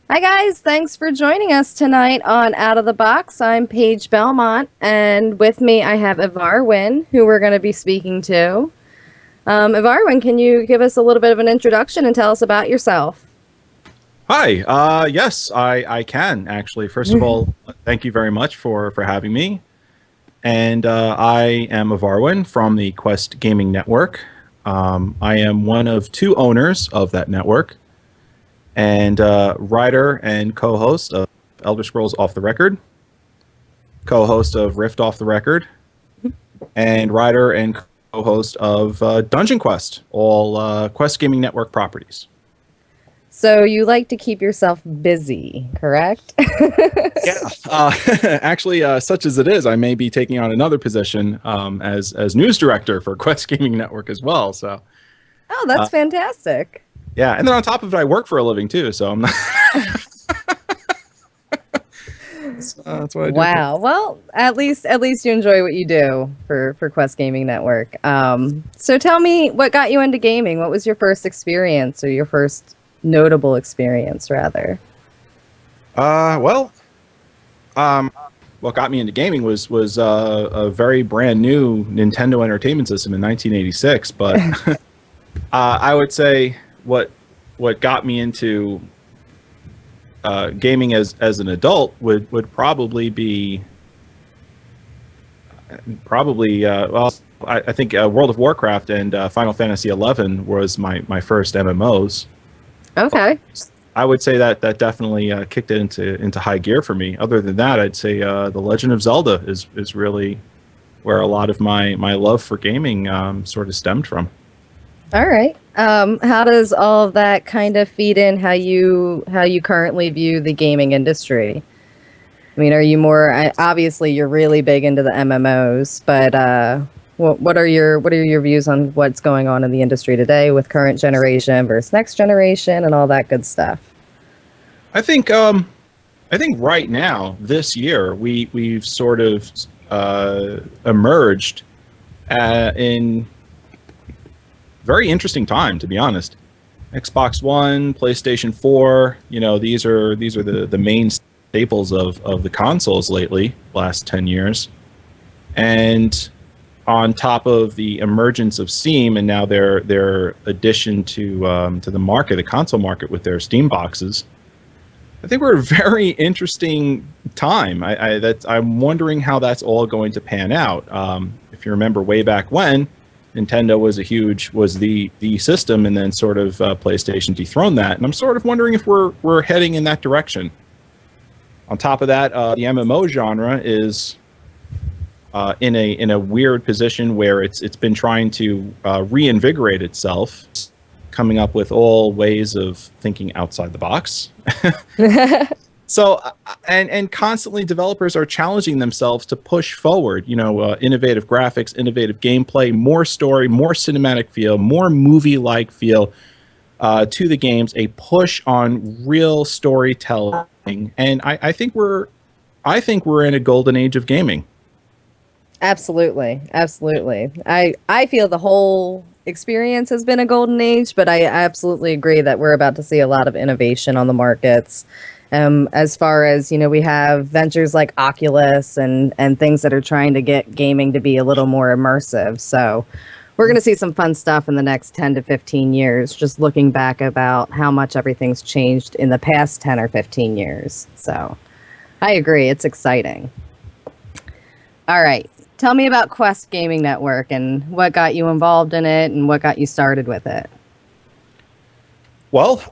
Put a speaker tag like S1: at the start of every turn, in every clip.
S1: Hi, guys. Thanks for joining us tonight on Out of the Box. I'm Paige Belmont, and with me I have Ivar Win, who we're going to be speaking to. Ivar Win, can you give us a little bit of an introduction and tell us about yourself?
S2: Hi. Yes, I can actually. First of all, thank you very much for having me. And I am Ivar Win from the Quest Gaming Network. I am one of two owners of that network, and writer and co-host of Elder Scrolls Off the Record, co-host of Rift Off the Record, and writer and co-host of Dungeon Quest, all Quest Gaming Network properties.
S1: So, you like to keep yourself busy, correct?
S2: Yeah, actually, such as it is, I may be taking on another position as news director for Quest Gaming Network as well. So,
S1: Oh,
S2: uh,
S1: that's fantastic.
S2: yeah, and then on top of it, I work for a living too. So I'm not. That's what I do.
S1: Wow. Well, at least you enjoy what you do for Quest Gaming Network. So tell me, what got you into gaming? What was your first experience, or your first notable experience, rather?
S2: Well, what got me into gaming was a very brand new Nintendo Entertainment System in 1986. But I would say what got me into gaming as an adult would probably be well, I think World of Warcraft and Final Fantasy 11 was my first MMOs.
S1: Okay.
S2: I would say that definitely kicked it into high gear for me. Other than that, I'd say The Legend of Zelda is really where a lot of my love for gaming sort of stemmed from.
S1: All right. How does all of that kind of feed in how you currently view the gaming industry? I mean, are you more obviously you're really big into the MMOs, but what are your views on what's going on in the industry today with current generation versus next generation and all that good stuff?
S2: I think right now this year we've sort of emerged in very interesting time, to be honest. Xbox One, PlayStation 4, these are the main staples of the consoles lately, last 10 years. And on top of the emergence of Steam and now their addition to the market, the console market with their Steam boxes, I think we're a very interesting time. I'm wondering how that's all going to pan out. If you remember way back when, Nintendo was the system, and then sort of PlayStation dethroned that. And I'm sort of wondering if we're heading in that direction. On top of that, the MMO genre is in a weird position where it's been trying to reinvigorate itself, coming up with all ways of thinking outside the box. So and constantly developers are challenging themselves to push forward, innovative graphics, innovative gameplay, more story, more cinematic feel, more movie-like feel to the games, a push on real storytelling. And I think we're in a golden age of gaming.
S1: Absolutely, absolutely. I feel the whole experience has been a golden age, but I absolutely agree that we're about to see a lot of innovation on the markets. As far as we have ventures like Oculus and things that are trying to get gaming to be a little more immersive. So we're going to see some fun stuff in the next 10 to 15 years. Just looking back about how much everything's changed in the past 10 or 15 years. So I agree, it's exciting. All right. Tell me about Quest Gaming Network and what got you involved in it and what got you started with it.
S2: Well,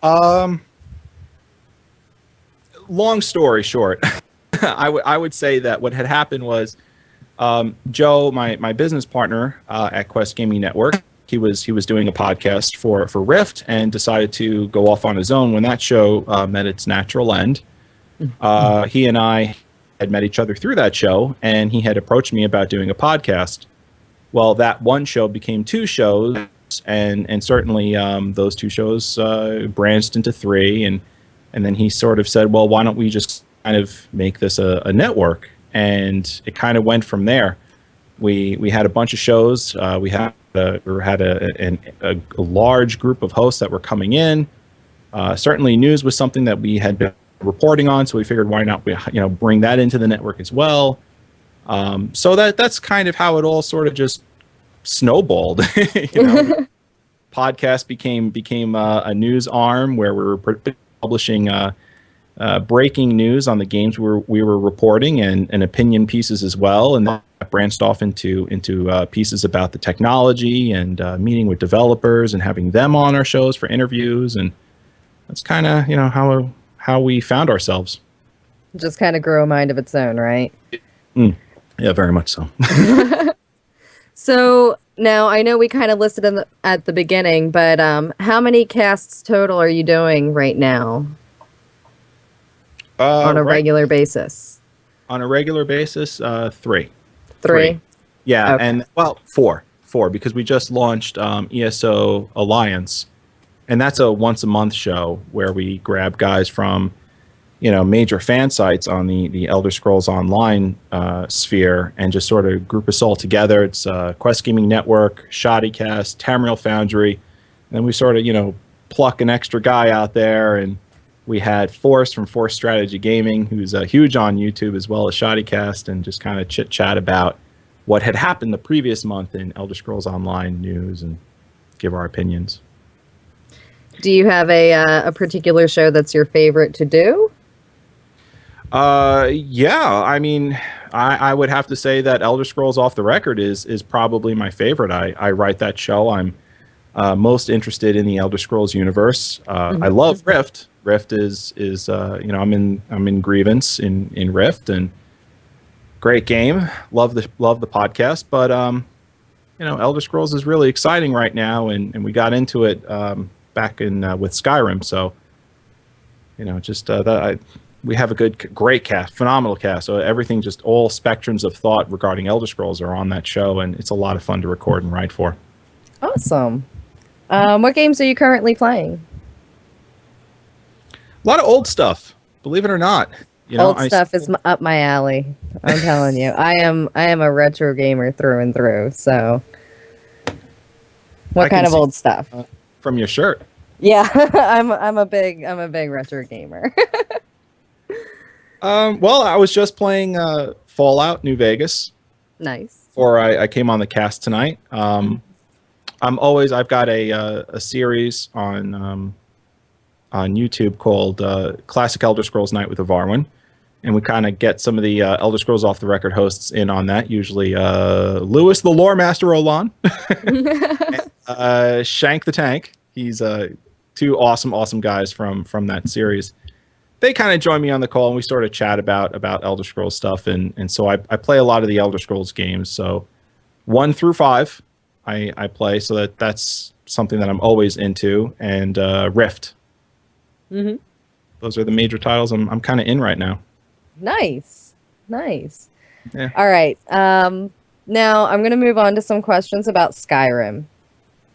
S2: long story short, I would say that what had happened was Joe, my business partner at Quest Gaming Network, he was doing a podcast for Rift and decided to go off on his own when that show met its natural end. He and I had met each other through that show, and he had approached me about doing a podcast. Well, that one show became two shows, and certainly those two shows branched into three, and then he sort of said, well, why don't we just kind of make this a network? And it kind of went from there. We had a bunch of shows. We had a large group of hosts that were coming in. Certainly, news was something that we had been reporting on, so we figured why not bring that into the network as well. So that's kind of how it all sort of just snowballed. Podcast became a news arm where we were publishing breaking news on the games we were reporting, and opinion pieces as well, and that branched off into pieces about the technology and meeting with developers and having them on our shows for interviews, and that's kind of how we found ourselves.
S1: Just kind of grew a mind of its own, right?
S2: Yeah, very much so.
S1: So now I know we kind of listed at the beginning, but how many casts total are you doing right now on a regular basis?
S2: On a regular basis, three.
S1: Three?
S2: Yeah,
S1: Okay.
S2: and four because we just launched ESO Alliance, and that's a once a month show where we grab guys from major fan sites on the Elder Scrolls Online sphere and just sort of group us all together. It's Quest Gaming Network, Shoddycast, Tamriel Foundry, and then we sort of pluck an extra guy out there, and we had Force from Force Strategy Gaming, who's huge on YouTube as well as Shoddycast, and just kind of chit chat about what had happened the previous month in Elder Scrolls Online news and give our opinions.
S1: Do you have a particular show that's your favorite to do?
S2: Yeah, I mean, I would have to say that Elder Scrolls Off the Record is probably my favorite. I write that show. I'm most interested in the Elder Scrolls universe. I love Rift. Rift is I'm in Grievance in Rift, and great game. Love the podcast, but Elder Scrolls is really exciting right now, and we got into it back in with Skyrim. So we have a great cast, phenomenal cast. So everything, just all spectrums of thought regarding Elder Scrolls are on that show, and it's a lot of fun to record and write for.
S1: Awesome. What games are you currently playing?
S2: A lot of old stuff, believe it or not.
S1: Old stuff is up my alley. I'm telling you, I am a retro gamer through and through. So, what kind of old stuff?
S2: From your shirt.
S1: Yeah, I'm a big retro gamer.
S2: Well, I was just playing Fallout New Vegas.
S1: Nice.
S2: Before I came on the cast tonight. I've got a series on YouTube called Classic Elder Scrolls Night with Ivar Win, and we kind of get some of the Elder Scrolls Off the Record hosts in on that. Usually Lewis the Lore Master Olan, and, Shank the Tank. He's two awesome guys from that series. They kind of join me on the call, and we sort of chat about Elder Scrolls stuff, and so I play a lot of the Elder Scrolls games. So 1 through 5 I play, so that's something that I'm always into, and Rift.
S1: Mm-hmm.
S2: Those are the major titles I'm kind of in right now.
S1: Nice.
S2: Yeah.
S1: All right. Now I'm going to move on to some questions about Skyrim.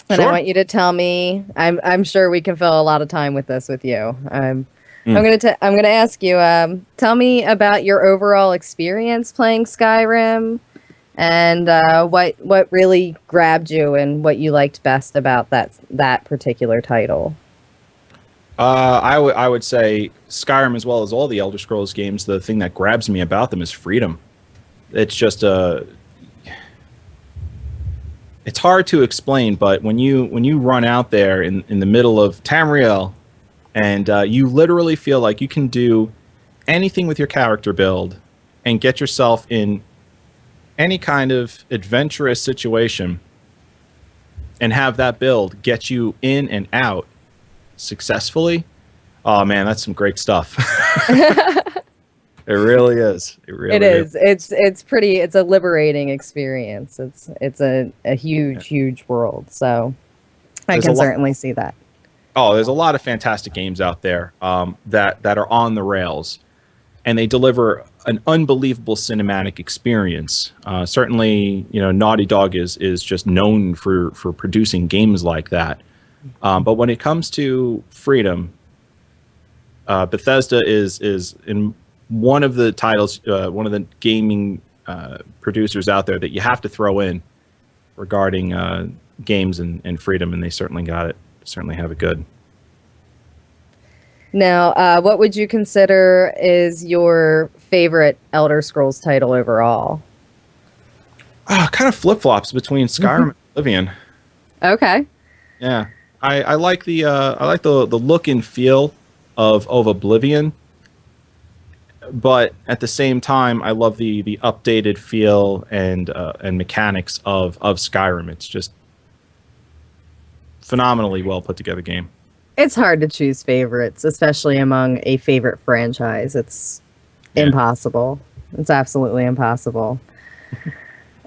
S1: And
S2: Sure.
S1: I want you to tell me, I'm sure we can fill a lot of time with this with you. I'm going to ask you, tell me about your overall experience playing Skyrim, and what really grabbed you and what you liked best about that particular title.
S2: I would say Skyrim, as well as all the Elder Scrolls games, the thing that grabs me about them is freedom. It's just it's hard to explain, but when you run out there in the middle of Tamriel, and you literally feel like you can do anything with your character build and get yourself in any kind of adventurous situation and have that build get you in and out successfully. Oh man, that's some great stuff. It really is. It
S1: is. It's a liberating experience. It's a huge world. So I can certainly see that.
S2: Oh, there's a lot of fantastic games out there that are on the rails, and they deliver an unbelievable cinematic experience. Certainly, Naughty Dog is just known for producing games like that. But when it comes to freedom, Bethesda is in one of the titles, one of the gaming producers out there that you have to throw in regarding games and freedom, and they certainly got it. Certainly have it good.
S1: Now, what would you consider is your favorite Elder Scrolls title overall?
S2: Kind of flip flops between Skyrim and Oblivion.
S1: Okay.
S2: Yeah, I like the look and feel of Oblivion, but at the same time, I love the updated feel and mechanics of Skyrim. It's just phenomenally well put together game.
S1: It's hard to choose favorites, especially among a favorite franchise. It's
S2: Yeah.
S1: impossible. It's absolutely impossible.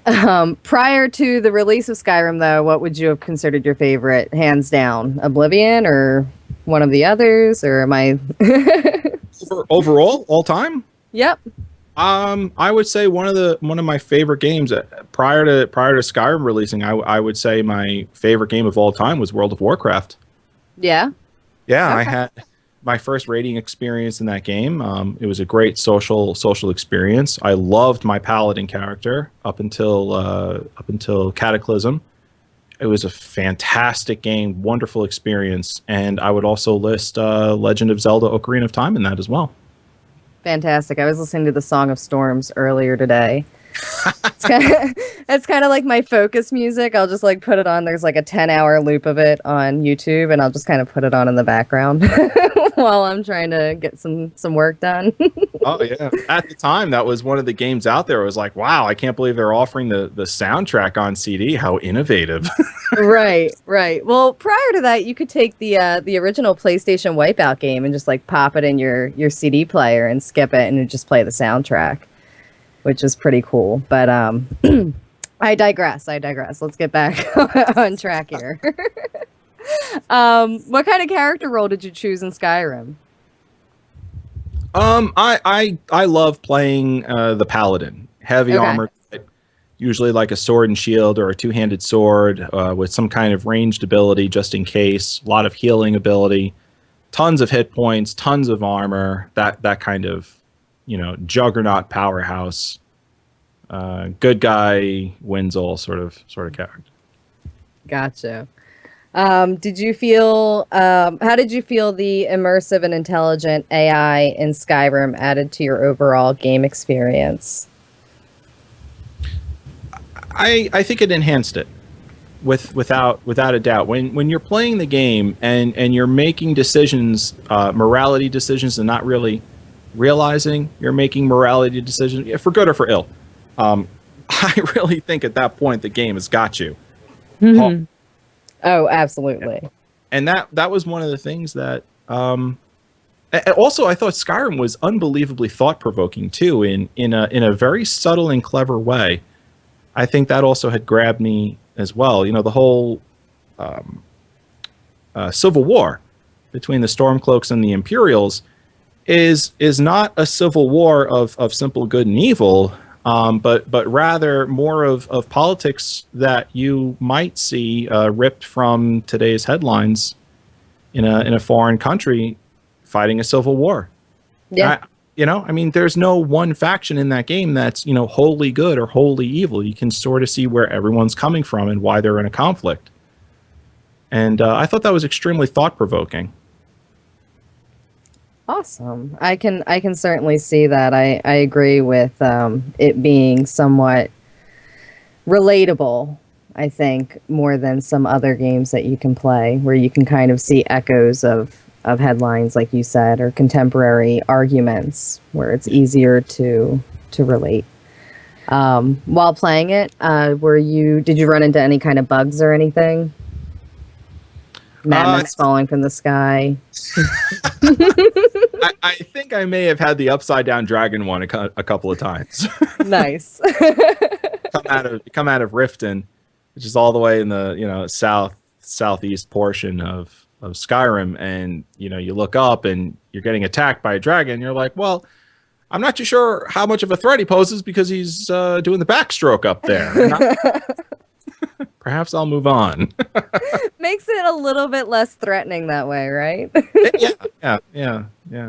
S1: Prior to the release of Skyrim, though, what would you have considered your favorite, hands down? Oblivion or one of the others? Or am I?
S2: Overall, all time.
S1: Yep.
S2: I would say one of my favorite games prior to Skyrim releasing. I would say my favorite game of all time was World of Warcraft.
S1: Yeah.
S2: Yeah, I
S1: Okay.
S2: had my first raiding experience in that game. It was a great social experience. I loved my paladin character up until Cataclysm. It was a fantastic game, wonderful experience, and I would also list Legend of Zelda: Ocarina of Time in that as well.
S1: Fantastic. I was listening to the Song of Storms earlier today. It's kind of like my focus music. I'll just like put it on. There's like a 10-hour loop of it on YouTube, and I'll just kind of put it on in the background while I'm trying to get some work done.
S2: Oh yeah. At the time, that was one of the games out there. It was like, wow, I can't believe they're offering the soundtrack on CD. How innovative.
S1: Right, right. Well, prior to that, you could take the original PlayStation Wipeout game and just like pop it in your CD player and skip it, and it'd just play the soundtrack, which is pretty cool. But I digress. I digress. Let's get back on track here. What kind of character role did you choose in Skyrim?
S2: I love playing the paladin, heavy
S1: Okay,
S2: armor, usually like a sword and shield or a two-handed sword with some kind of ranged ability just in case. A lot of healing ability, tons of hit points, tons of armor. That kind of juggernaut powerhouse. Good guy wins all sort of character.
S1: gotcha. Did you feel how did you feel the immersive and intelligent AI in Skyrim added to your overall game experience?
S2: I think it enhanced it without a doubt. When you're playing the game and you're making decisions, morality decisions, and not really realizing you're making morality decisions, yeah, for good or for ill. I really think at that point the game has got you.
S1: Oh, absolutely.
S2: And that was one of the things that and also I thought Skyrim was unbelievably thought provoking too in a very subtle and clever way. I think that also had grabbed me as well. The whole civil war between the Stormcloaks and the Imperials is not a civil war of simple good and evil, but rather more of politics that you might see ripped from today's headlines in a foreign country fighting a civil war.
S1: Yeah.
S2: I mean, there's no one faction in that game that's wholly good or wholly evil. You can sort of see where everyone's coming from and why they're in a conflict. And I thought that was extremely thought provoking.
S1: Awesome. I can certainly see that. I agree with it being somewhat relatable, I think, more than some other games that you can play, where you can kind of see echoes of headlines, like you said, or contemporary arguments, where it's easier to relate. While playing it, did you run into any kind of bugs or anything? Mammoths falling from the sky.
S2: I think I may have had the upside down dragon one a couple of times.
S1: Nice.
S2: come out of Riften, which is all the way in the southeast portion of Skyrim, and you look up and you're getting attacked by a dragon. You're like, well, I'm not too sure how much of a threat he poses because he's doing the backstroke up there. Perhaps I'll move on.
S1: Makes it a little bit less threatening that way, right?
S2: Yeah.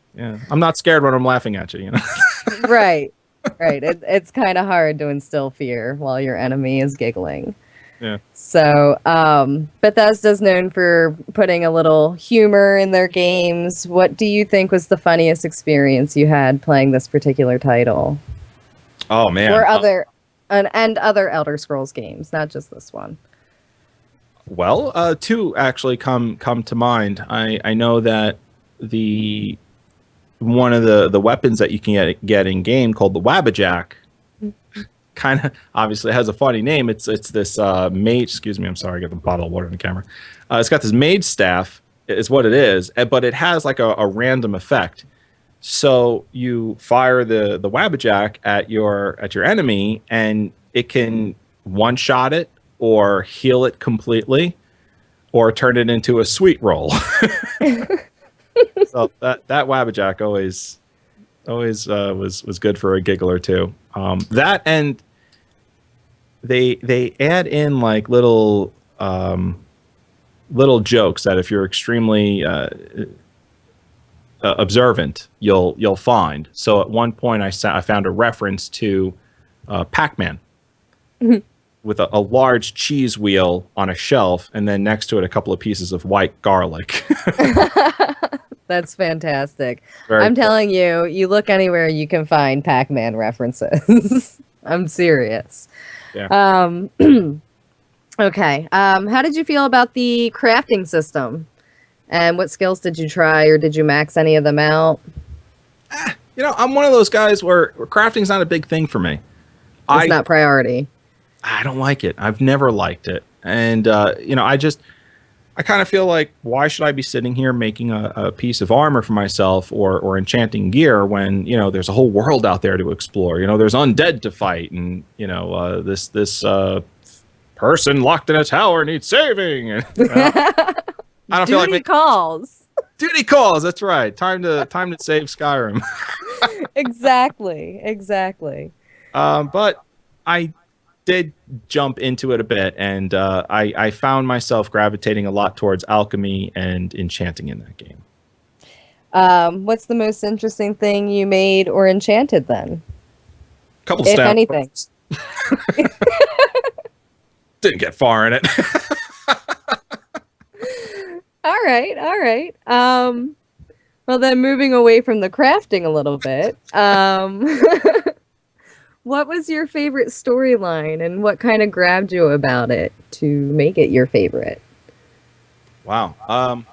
S2: I'm not scared when I'm laughing at you.
S1: Right. Right. It's kind of hard to instill fear while your enemy is giggling.
S2: Yeah.
S1: So, Bethesda's known for putting a little humor in their games. What do you think was the funniest experience you had playing this particular title,
S2: Oh man.
S1: or other, and other Elder Scrolls games, not just this one?
S2: Well, two actually come to mind. I know that the one of the weapons that you can get in game called the Wabbajack kind of obviously has a funny name. It's this mage. Excuse me, I'm sorry, I got the bottle of water in the camera. It's got this mage staff, is what it is, but it has like a random effect. So you fire the Wabbajack at your enemy, and it can one shot it, or heal it completely, or turn it into a sweet roll. So that Wabbajack always was good for a giggle or two. That, and they add in like little jokes that if you're extremely observant, you'll find. So at one point, I found a reference to Pac-Man with a large cheese wheel on a shelf, and then next to it a couple of pieces of white garlic.
S1: That's fantastic.
S2: Very
S1: I'm
S2: cool.
S1: telling you, you look anywhere, you can find Pac-Man references. I'm serious.
S2: Yeah.
S1: Okay. How did you feel about the crafting system? And what skills did you try, or did you max any of them out?
S2: I'm one of those guys where crafting's not a big thing for me.
S1: It's
S2: I
S1: not priority.
S2: I don't like it. I've never liked it. And I kind of feel like, why should I be sitting here making a piece of armor for myself, or enchanting gear, when there's a whole world out there to explore. There's undead to fight, and this person locked in a tower needs saving. And, I don't feel like
S1: Duty calls.
S2: duty calls. That's right. Time to save Skyrim.
S1: Exactly.
S2: But I did jump into it a bit, and I found myself gravitating a lot towards alchemy and enchanting in that game.
S1: What's the most interesting thing you made or enchanted then?
S2: Couple
S1: If
S2: stamp
S1: anything.
S2: Didn't get far in it.
S1: All right. Well, then, moving away from the crafting a little bit, what was your favorite storyline, and what kind of grabbed you about it to make it your favorite?
S2: Wow.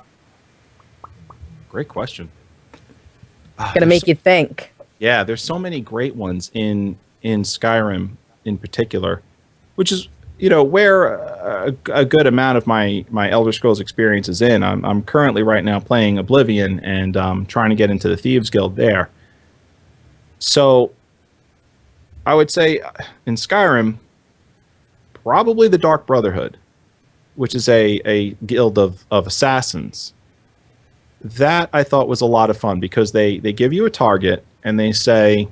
S2: Great question.
S1: Gonna make you think.
S2: Yeah, there's so many great ones in Skyrim in particular, which is where a good amount of my Elder Scrolls experience is in. I'm currently right now playing Oblivion, and trying to get into the Thieves Guild there. So I would say in Skyrim, probably the Dark Brotherhood, which is a guild of assassins. That I thought was a lot of fun, because they give you a target, and they say,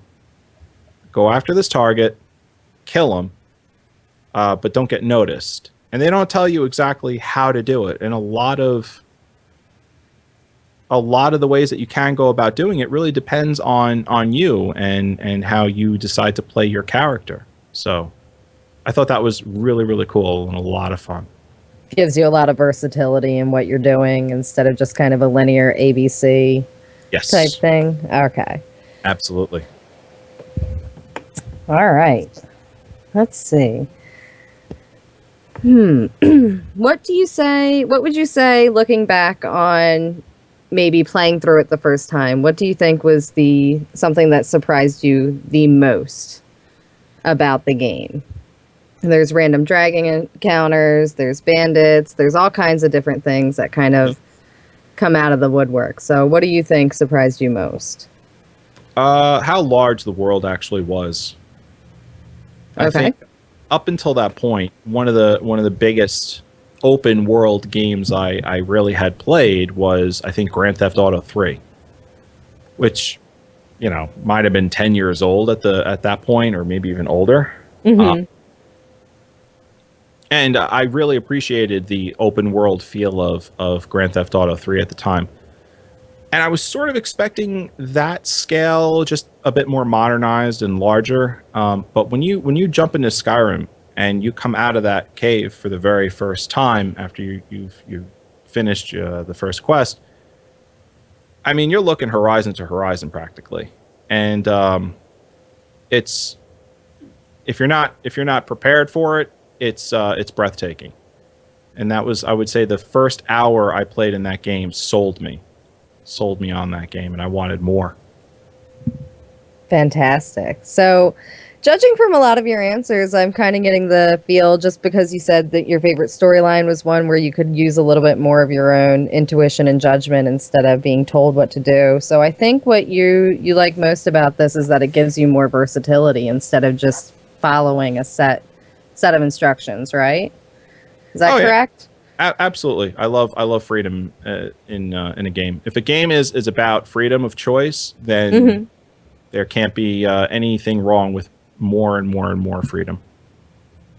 S2: go after this target, kill him, but don't get noticed. And they don't tell you exactly how to do it. And a lot of the ways that you can go about doing it really depends on you and how you decide to play your character. So I thought that was really, really cool and a lot of fun.
S1: Gives you a lot of versatility in what you're doing, instead of just kind of a linear ABC
S2: Yes.
S1: type thing. Okay.
S2: Absolutely.
S1: All right. Let's see. What would you say, looking back on maybe playing through it the first time, what do you think was something that surprised you the most about the game? There's random dragon encounters, there's bandits, there's all kinds of different things that kind of come out of the woodwork. So what do you think surprised you most?
S2: How large the world actually was. I think up until that point, one of the biggest open world games I really had played was, I think, Grand Theft Auto 3, which might have been 10 years old at that point, or maybe even older. And I really appreciated the open world feel of Grand Theft Auto 3 at the time. And I was sort of expecting that scale, just a bit more modernized and larger. But when you jump into Skyrim, and you come out of that cave for the very first time after you've finished the first quest. I mean, you're looking horizon to horizon practically, and it's if you're not prepared for it, it's breathtaking. And that was, I would say, the first hour I played in that game sold me on that game, and I wanted more.
S1: Fantastic. So, judging from a lot of your answers, I'm kind of getting the feel, just because you said that your favorite storyline was one where you could use a little bit more of your own intuition and judgment instead of being told what to do. So I think what you like most about this is that it gives you more versatility instead of just following a set of instructions, right? Is that correct?
S2: Yeah. Absolutely. I love freedom in a game. If a game is about freedom of choice, then there can't be anything wrong with more and more and more freedom.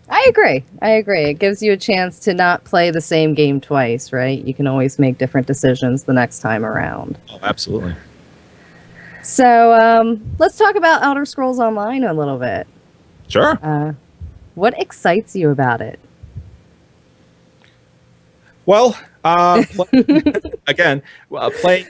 S1: I agree. It gives you a chance to not play the same game twice, right? You can always make different decisions the next time around.
S2: Oh, absolutely.
S1: So let's talk about Elder Scrolls Online a little bit.
S2: Sure.
S1: What excites you about it?
S2: Well, playing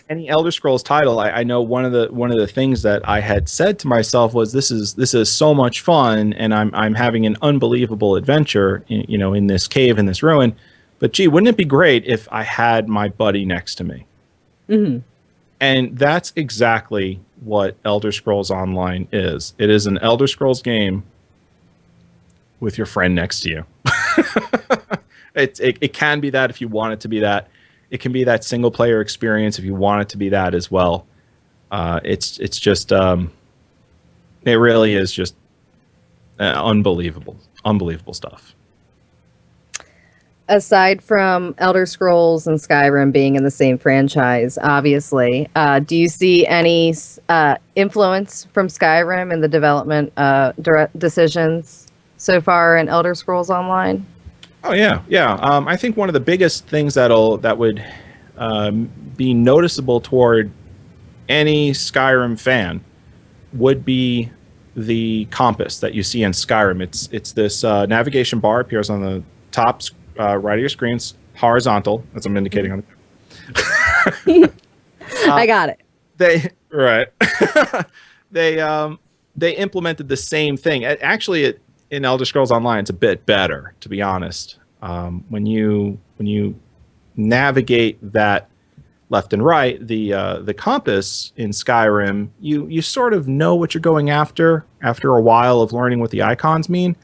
S2: any Elder Scrolls title, I know one of the things that I had said to myself was this is so much fun, and I'm having an unbelievable adventure, in this cave, in this ruin. But gee, wouldn't it be great if I had my buddy next to me? Mm-hmm. And that's exactly what Elder Scrolls Online is. It is an Elder Scrolls game with your friend next to you. It can be that if you want it to be that. It can be that single player experience if you want it to be that as well. It's just it really is just unbelievable stuff.
S1: Aside from Elder Scrolls and Skyrim being in the same franchise, obviously, do you see any influence from Skyrim in the development decisions so far in Elder Scrolls Online?
S2: Oh yeah. I think one of the biggest things that would be noticeable toward any Skyrim fan would be the compass that you see in Skyrim. It's this navigation bar appears on the top right of your screen, horizontal, as I'm indicating on
S1: the. I got it.
S2: They implemented the same thing. Actually, in Elder Scrolls Online, it's a bit better, to be honest. When you navigate that left and right, the compass in Skyrim, you sort of know what you're going after a while of learning what the icons mean.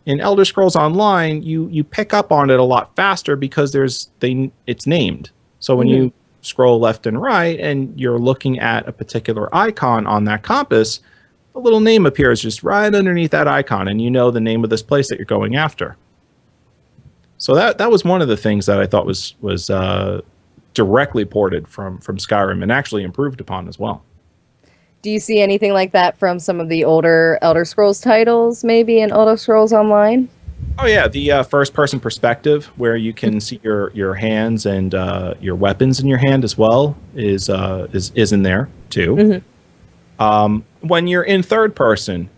S2: In Elder Scrolls Online, you pick up on it a lot faster because it's named. So when you scroll left and right and you're looking at a particular icon on that compass, a little name appears just right underneath that icon, and you know the name of this place that you're going after. So that was one of the things that I thought was directly ported from Skyrim and actually improved upon as well.
S1: Do you see anything like that from some of the older Elder Scrolls titles, maybe in Elder Scrolls Online?
S2: Oh yeah, the first-person perspective, where you can see your hands and your weapons in your hand as well, is in there too. When you're in third person,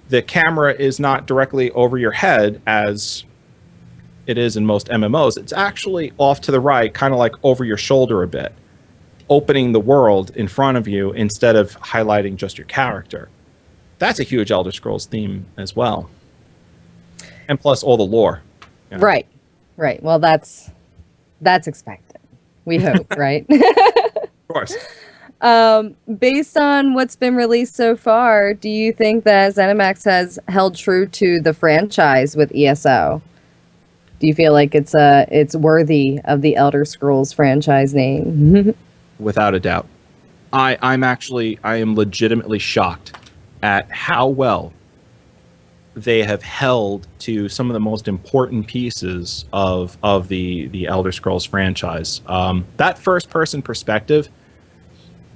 S2: the camera is not directly over your head as it is in most MMOs. It's actually off to the right, kind of like over your shoulder a bit, opening the world in front of you instead of highlighting just your character. That's a huge Elder Scrolls theme as well. And plus all the lore.
S1: Yeah. Right. Well, that's expected. We hope, right?
S2: Of course.
S1: Based on what's been released so far, do you think that ZeniMax has held true to the franchise with ESO? Do you feel like it's worthy of the Elder Scrolls franchise name?
S2: Without a doubt. I am legitimately shocked at how well they have held to some of the most important pieces of the Elder Scrolls franchise. That first person perspective,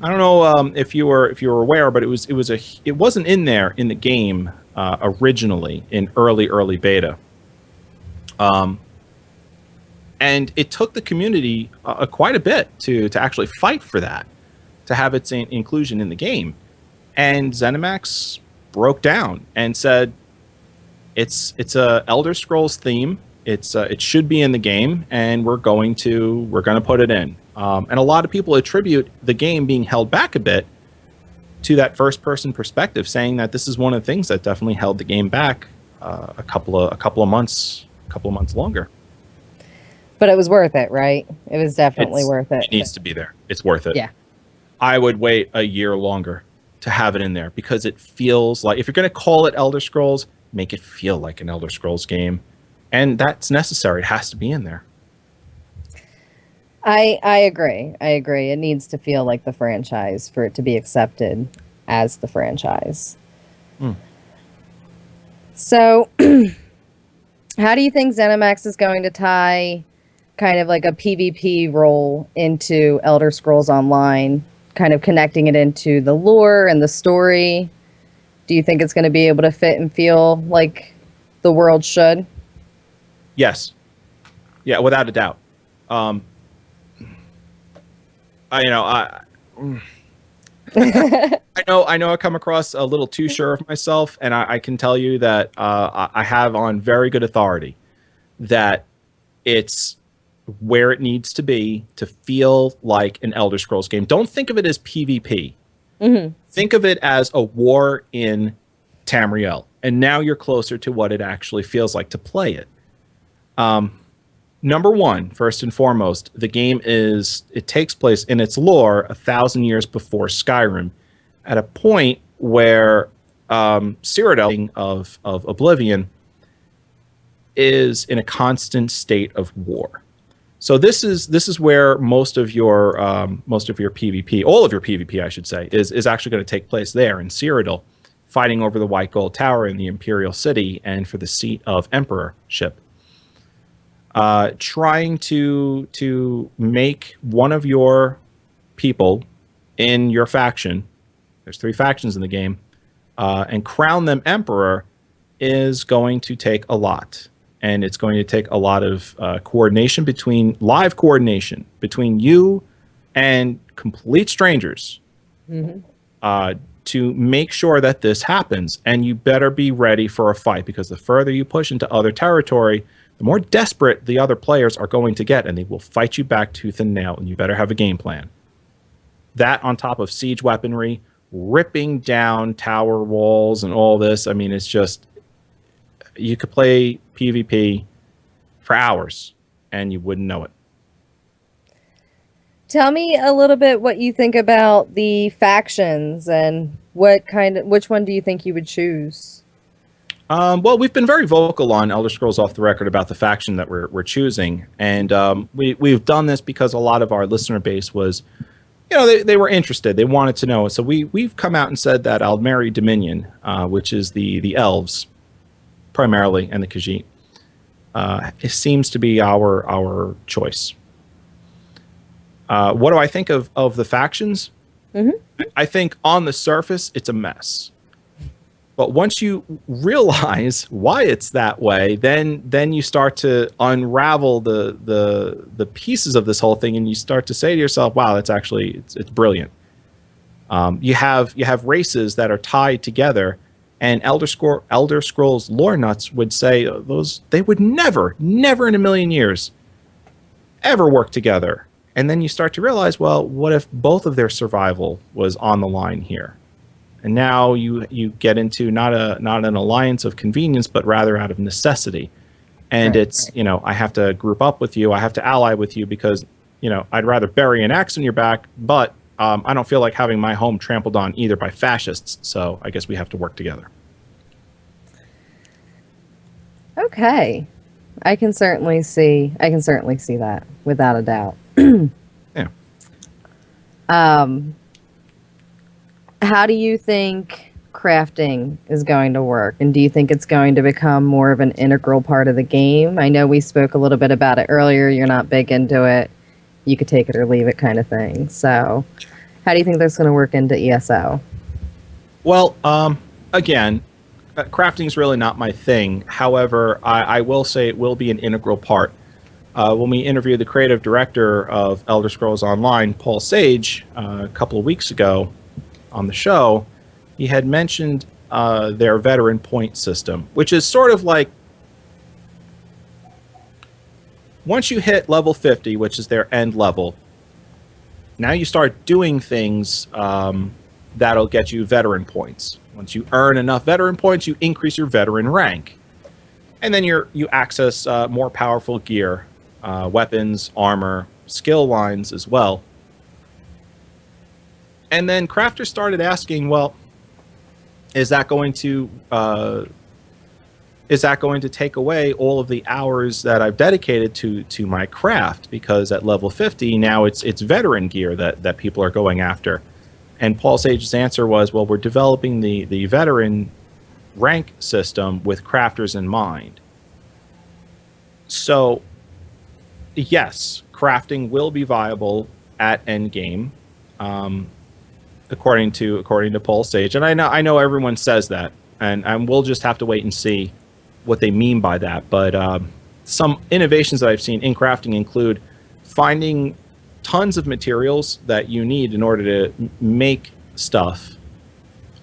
S2: I don't know if you were aware, but it wasn't in there in the game originally in early beta. And it took the community quite a bit to actually fight for that, to have its inclusion in the game. And ZeniMax broke down and said, it's a Elder Scrolls theme. It should be in the game, and we're going to put it in. And a lot of people attribute the game being held back a bit to that first person perspective, saying that this is one of the things that definitely held the game back a couple of months longer.
S1: But it was worth it, right? It was definitely worth it.
S2: It needs to be there. It's worth it.
S1: Yeah.
S2: I would wait a year longer to have it in there because it feels like, if you're going to call it Elder Scrolls, make it feel like an Elder Scrolls game. And that's necessary. It has to be in there.
S1: I agree. I agree. It needs to feel like the franchise for it to be accepted as the franchise. So, how do you think ZeniMax is going to tie kind of like a PvP role into Elder Scrolls Online, kind of connecting it into the lore and the story? Do you think it's going to be able to fit and feel like the world should?
S2: Yes. Yeah, without a doubt. I know I come across a little too sure of myself, and I can tell you that I have on very good authority that it's where it needs to be to feel like an Elder Scrolls game. Don't think of it as PvP. Mm-hmm. Think of it as a war in Tamriel, and now you're closer to what it actually feels like to play it. Number one, first and foremost, the game it takes place in its lore 1,000 years before Skyrim, at a point where Cyrodiil of Oblivion is in a constant state of war. So this is where most of your PvP, all of your PvP, I should say, is actually going to take place there in Cyrodiil, fighting over the White Gold Tower in the Imperial City and for the seat of Emperorship. Trying to make one of your people in your faction, there's 3 factions in the game, and crown them emperor is going to take a lot. And it's going to take a lot of live coordination between you and complete strangers, to make sure that this happens. And you better be ready for a fight, because the further you push into other territory, the more desperate the other players are going to get, and they will fight you back tooth and nail, and you better have a game plan. That on top of siege weaponry, ripping down tower walls and all this, I mean, it's just, you could play PvP for hours, and you wouldn't know it.
S1: Tell me a little bit what you think about the factions, and which one do you think you would choose?
S2: Well, we've been very vocal on Elder Scrolls Off the Record about the faction that we're choosing, and we've done this because a lot of our listener base was, they were interested, they wanted to know. So we've come out and said that Aldmeri Dominion, which is the elves primarily, and the Khajiit, it seems to be our choice. What do I think of the factions? Mm-hmm. I think on the surface it's a mess. But once you realize why it's that way, then you start to unravel the pieces of this whole thing, and you start to say to yourself, "Wow, that's actually it's brilliant." You have races that are tied together, and Elder Scrolls lore nuts would say they would never in a million years ever work together. And then you start to realize, well, what if both of their survival was on the line here? And now you get into not an alliance of convenience, but rather out of necessity. And it's, I have to group up with you. I have to ally with you because, I'd rather bury an axe in your back, but I don't feel like having my home trampled on either by fascists. So I guess we have to work together.
S1: Okay. I can certainly see that without a doubt.
S2: Yeah.
S1: How do you think crafting is going to work? And do you think it's going to become more of an integral part of the game? I know we spoke a little bit about it earlier. You're not big into it. You could take it or leave it kind of thing. So how do you think that's going to work into ESO?
S2: Well, again, crafting is really not my thing. However, I will say it will be an integral part. When we interviewed the creative director of Elder Scrolls Online, Paul Sage, a couple of weeks ago on the show, he had mentioned their veteran point system, which is sort of like once you hit level 50, which is their end level, now you start doing things that'll get you veteran points. Once you earn enough veteran points, you increase your veteran rank. And then you access more powerful gear, weapons, armor, skill lines as well. And then crafters started asking, well, is that going to take away all of the hours that I've dedicated to my craft? Because at level 50 now it's veteran gear that people are going after. And Paul Sage's answer was, well, we're developing the veteran rank system with crafters in mind. So yes, crafting will be viable at endgame, according to Paul Sage. And I know everyone says that, and we'll just have to wait and see what they mean by that. But some innovations that I've seen in crafting include finding tons of materials that you need in order to make stuff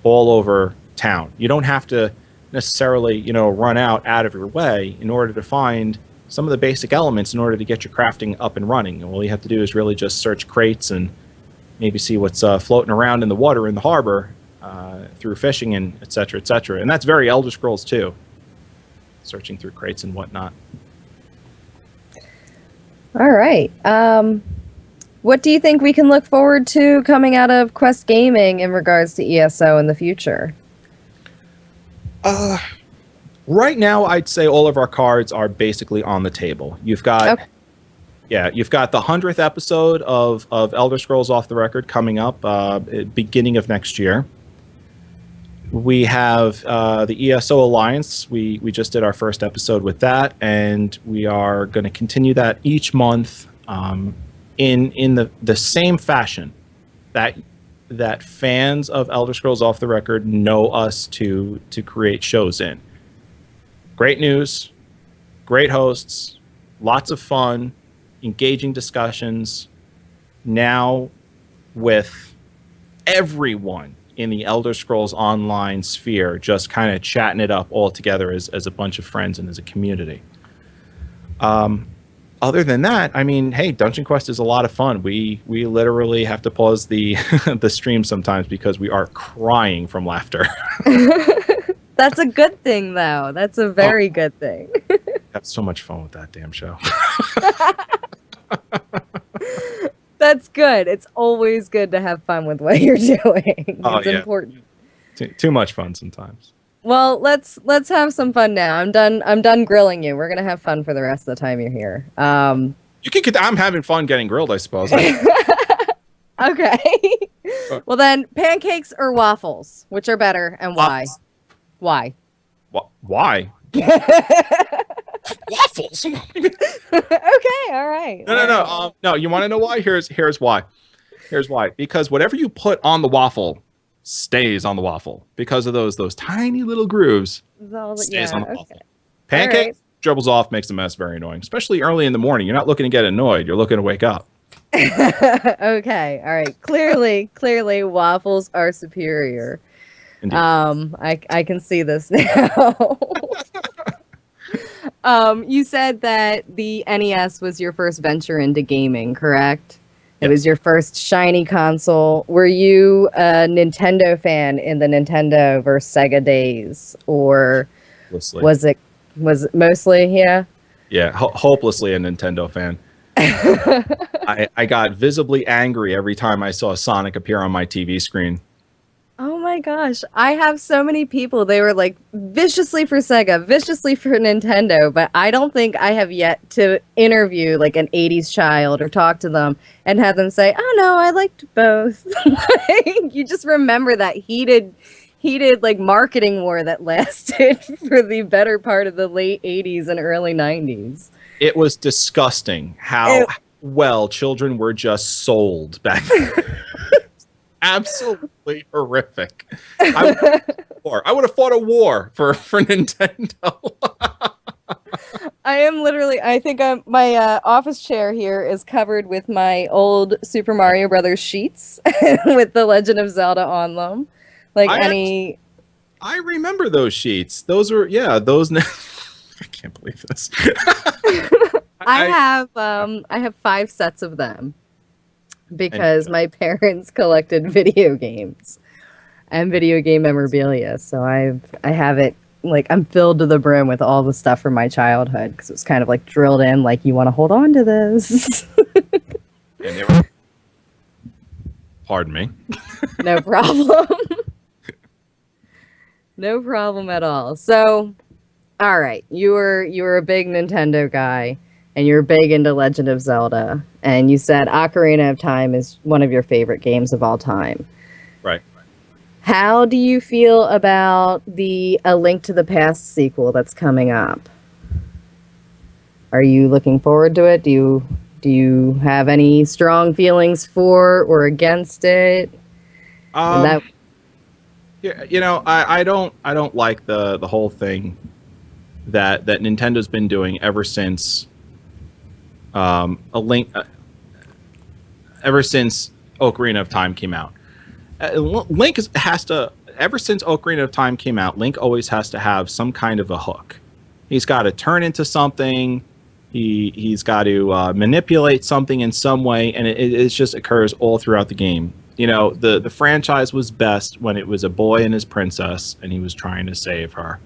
S2: all over town. You don't have to necessarily, run out of your way in order to find some of the basic elements in order to get your crafting up and running. And all you have to do is really just search crates and maybe see what's floating around in the water in the harbor through fishing and et cetera, et cetera. And that's very Elder Scrolls too, searching through crates and whatnot.
S1: All right. What do you think we can look forward to coming out of Quest Gaming in regards to ESO in the future?
S2: Right now, I'd say all of our cards are basically on the table. You've got, you've got the 100th episode of Elder Scrolls Off the Record coming up beginning of next year. We have the ESO Alliance. We just did our first episode with that, and we are going to continue that each month in the same fashion that fans of Elder Scrolls Off the Record know us to create shows in. Great news, great hosts, lots of fun, engaging discussions. Now with everyone in the Elder Scrolls Online sphere just kind of chatting it up all together as a bunch of friends and as a community. Other than that, I mean, hey, Dungeon Quest is a lot of fun. We literally have to pause the the stream sometimes because we are crying from laughter.
S1: That's a good thing, though. That's a very good thing.
S2: Have so much fun with that damn show.
S1: That's good. It's always good to have fun with what you're doing. It's important.
S2: Too much fun sometimes.
S1: Well, let's have some fun now. I'm done grilling you. We're gonna have fun for the rest of the time you're here.
S2: You can get. I'm having fun getting grilled, I suppose.
S1: Okay. Well then, pancakes or waffles? Which are better and why? Why?
S2: Why? Waffles.
S1: Okay, all right.
S2: No. No, you want to know why? Here's why. Here's why. Because whatever you put on the waffle stays on the waffle because of those tiny little grooves. Stays on the waffle. Pancake dribbles off, makes a mess, very annoying, especially early in the morning. You're not looking to get annoyed. You're looking to wake up.
S1: Okay, all right. Clearly, waffles are superior.
S2: Indeed.
S1: I can see this now. You said that the NES was your first venture into gaming, correct? It was your first shiny console. Were you a Nintendo fan in the Nintendo versus Sega days, or was it mostly? Yeah,
S2: hopelessly a Nintendo fan. I got visibly angry every time I saw Sonic appear on my TV screen.
S1: Oh my gosh, I have so many people. They were like viciously for Sega, viciously for Nintendo, but I don't think I have yet to interview like an 80s child or talk to them and have them say, "Oh no, I liked both." Like, you just remember that heated like marketing war that lasted for the better part of the late 80s and early 90s.
S2: It was disgusting how well children were just sold back then. Absolutely horrific. I would have fought a war for Nintendo.
S1: I think my office chair here is covered with my old Super Mario Brothers sheets with The Legend of Zelda on them.
S2: I remember those sheets. Those are those. I can't believe this.
S1: I have 5 sets of them
S2: And
S1: because my parents collected video games and video game memorabilia. So I have it like I'm filled to the brim with all the stuff from my childhood because it was kind of like drilled in, like you want to hold on to this.
S2: and they were, pardon me.
S1: No problem. No problem at all. So, all right, you were a big Nintendo guy, and you're big into Legend of Zelda, and you said Ocarina of Time is one of your favorite games of all time.
S2: Right.
S1: How do you feel about the A Link to the Past sequel that's coming up? Are you looking forward to it? Do you have any strong feelings for or against it? And that
S2: Yeah, I don't like the whole thing that Nintendo's been doing ever since a link ever since Ocarina of Time came out. Link has to ever since Ocarina of Time came out. Link always has to have some kind of a hook. He's got to turn into something. He's got to manipulate something in some way, and it just occurs all throughout the game. The franchise was best when it was a boy and his princess, and he was trying to save her.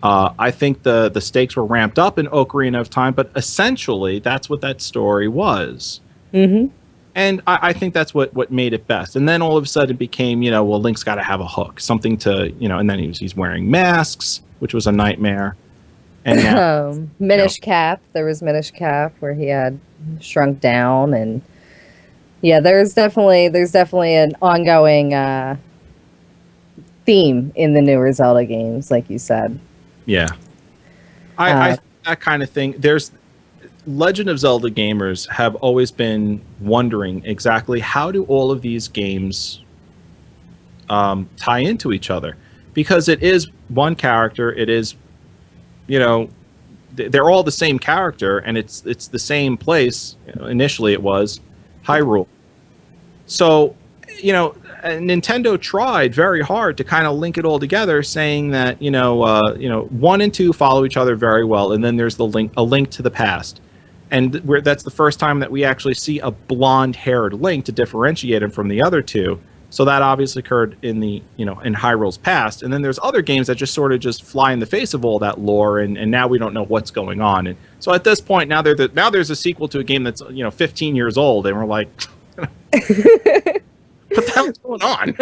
S2: I think the stakes were ramped up in Ocarina of Time, but essentially that's what that story was.
S1: Mm-hmm.
S2: And I think that's what made it best. And then all of a sudden it became, well, Link's got to have a hook, something to, and then he's wearing masks, which was a nightmare. And now,
S1: Minish Cap. There was Minish Cap where he had shrunk down, and yeah, there's definitely an ongoing theme in the newer Zelda games, like you said.
S2: Yeah, I that kind of thing. There's Legend of Zelda gamers have always been wondering exactly how do all of these games tie into each other, because it is one character. It is, they're all the same character, and it's the same place. Initially, it was Hyrule. So, Nintendo tried very hard to kind of link it all together, saying that 1 and 2 follow each other very well, and then there's a link to the past, and that's the first time that we actually see a blonde-haired Link to differentiate him from the other two. So that obviously occurred in in Hyrule's past, and then there's other games that just sort of just fly in the face of all that lore, and now we don't know what's going on. And so at this point, now there's a sequel to a game that's 15 years old, and we're like. What the hell's going on?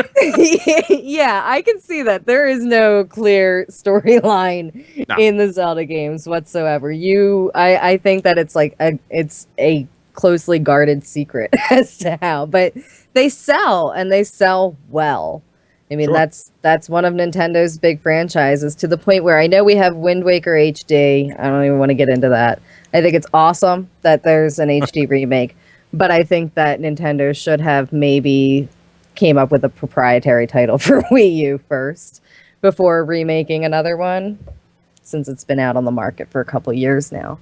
S1: Yeah, I can see that. There is no clear storyline in the Zelda games whatsoever. I think that it's like it's a closely guarded secret as to how, but they sell, and they sell well. I mean,
S2: Sure.
S1: that's one of Nintendo's big franchises, to the point where I know we have Wind Waker HD. I don't even want to get into that. I think it's awesome that there's an HD remake, but I think that Nintendo should have maybe came up with a proprietary title for Wii U first before remaking another one, since it's been out on the market for a couple years now.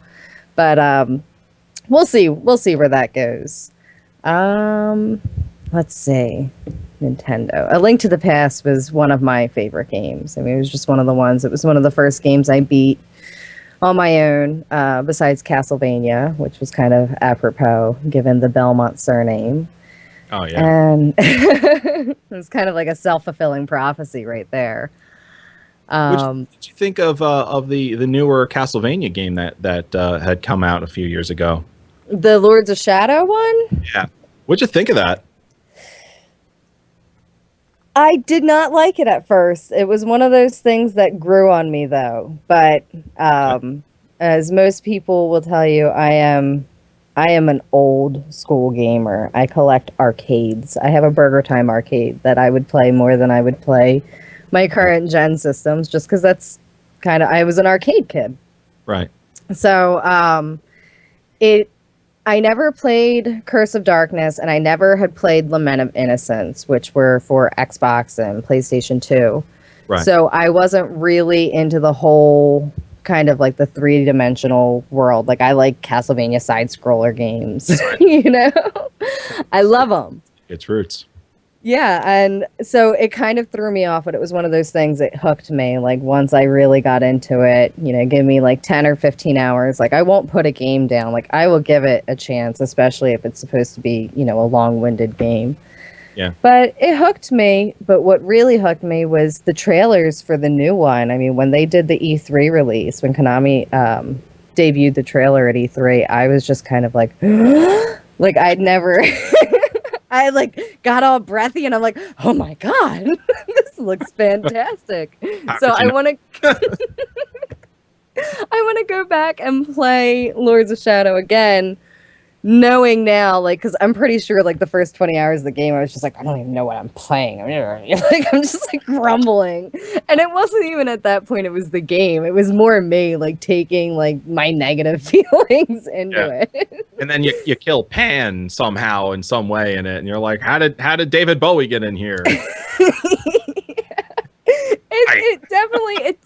S1: But we'll see where that goes. Let's see. Nintendo. A Link to the Past was one of my favorite games. I mean, it was just one of the ones. It was one of the first games I beat on my own, besides Castlevania, which was kind of apropos given the Belmont surname.
S2: Oh yeah.
S1: And it was kind of like a self-fulfilling prophecy right there.
S2: What did you think of the newer Castlevania game that had come out a few years ago?
S1: The Lords of Shadow one?
S2: Yeah. What'd you think of that?
S1: I did not like it at first. It was one of those things that grew on me, though. But as most people will tell you, I am an old school gamer. I collect arcades. I have a Burger Time arcade that I would play more than I would play my current gen systems, just because that's kind of, I was an arcade kid.
S2: Right.
S1: So I never played Curse of Darkness, and I never had played Lament of Innocence, which were for Xbox and PlayStation 2.
S2: Right.
S1: So I wasn't really into the whole kind of like the 3-dimensional world. Like, I like Castlevania side-scroller games, I love them.
S2: Its roots.
S1: Yeah, and so it kind of threw me off, but it was one of those things that hooked me. Like once I really got into it, give me like 10 or 15 hours. Like I won't put a game down. Like I will give it a chance, especially if it's supposed to be, a long-winded game.
S2: Yeah.
S1: But it hooked me. But what really hooked me was the trailers for the new one. I mean, when they did the E3 release, when Konami debuted the trailer at E3, I was just kind of like, like I'd never. I like got all breathy and I'm like, oh my god, this looks fantastic. So I want to, I want to go back and play Lords of Shadow again, knowing now, like, because I'm pretty sure, like, the first 20 hours of the game, I was just like, I don't even know what I'm playing. I'm just like grumbling, and it wasn't even at that point. It was the game. It was more me, like, taking like my negative feelings into it.
S2: And then you kill Pan somehow in some way in it, and you're like, how did David Bowie get in here?
S1: It definitely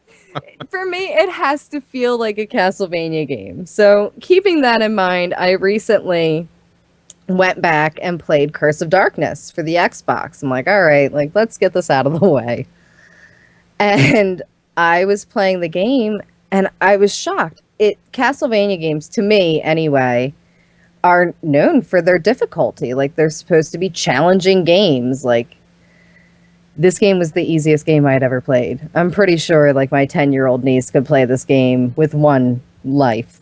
S1: for me it has to feel like a Castlevania game. So keeping that in mind, I recently went back and played Curse of Darkness for the Xbox. I'm like, all right, like let's get this out of the way. And I was playing the game and I was shocked. Castlevania games, to me anyway, are known for their difficulty. Like they're supposed to be challenging games. Like this game was the easiest game I had ever played. I'm pretty sure like my 10-year-old niece could play this game with one life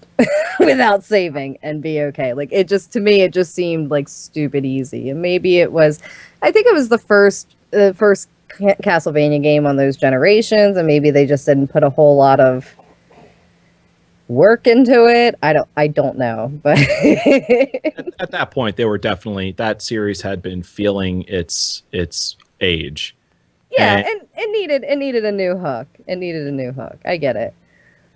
S1: without saving and be okay. Like it just, to me, it just seemed like stupid easy. And maybe it was, I think it was the first Castlevania game on those generations. And maybe they just didn't put a whole lot of work into it. I don't know, but
S2: at that point they were definitely, that series had been feeling its age.
S1: Yeah, and it needed a new hook. It needed a new hook. I get it.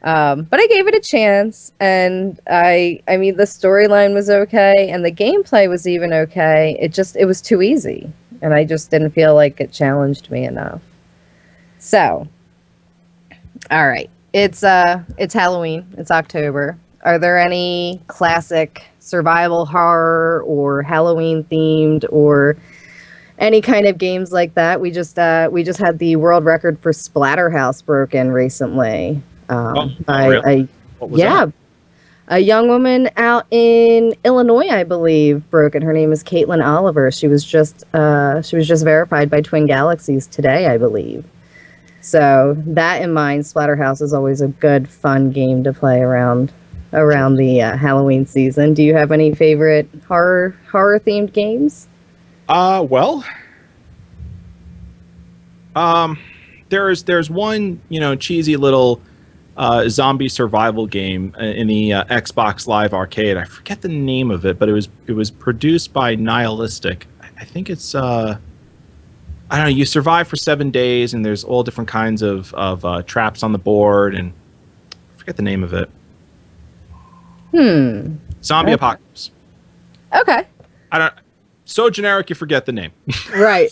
S1: But I gave it a chance, and I mean the storyline was okay, and the gameplay was even okay. It was too easy, and I just didn't feel like it challenged me enough. So, all right, it's Halloween. It's October. Are there any classic survival horror or Halloween themed or any kind of games like that? We just had the world record for Splatterhouse broken recently.
S2: Really? What was that?
S1: A young woman out in Illinois, I believe, broke it. Her name is Caitlin Oliver. She was just verified by Twin Galaxies today, I believe. So that in mind, Splatterhouse is always a good, fun game to play around the Halloween season. Do you have any favorite horror themed games?
S2: Well, there's one, cheesy little zombie survival game in the Xbox Live Arcade. I forget the name of it, but it was produced by Nihilistic. I think it's I don't know. You survive for 7 days, and there's all different kinds of traps on the board, and I forget the name of it. Zombie Apocalypse.
S1: Okay.
S2: So generic, you forget the name.
S1: Right.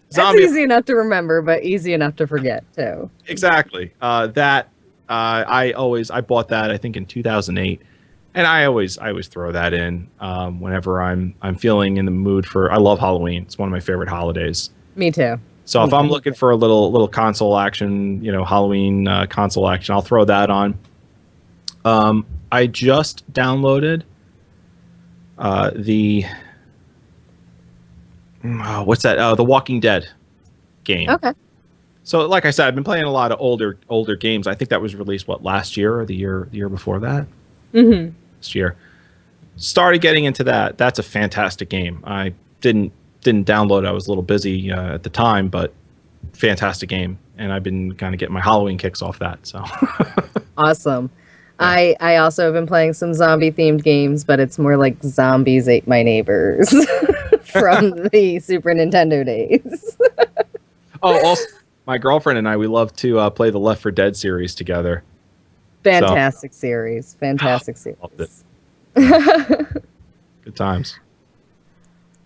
S1: That's easy enough to remember, but easy enough to forget too.
S2: Exactly. I bought that I think in 2008, and I always throw that in whenever I'm feeling in the mood for. I love Halloween. It's one of my favorite holidays.
S1: Me too.
S2: So if I'm looking for a little console action, Halloween console action, I'll throw that on. I just downloaded what's that? The Walking Dead game.
S1: Okay.
S2: So, like I said, I've been playing a lot of older games. I think that was released last year or the year before that.
S1: Mm-hmm.
S2: This year, started getting into that. That's a fantastic game. I didn't download it. I was a little busy at the time, but fantastic game. And I've been kind of getting my Halloween kicks off that. So
S1: awesome. Yeah. I also have been playing some zombie themed games, but it's more like Zombies Ate My Neighbors from the Super Nintendo days.
S2: Also, my girlfriend and I, we love to play the Left 4 Dead series together.
S1: Fantastic series. Fantastic series.
S2: Loved it. Good times.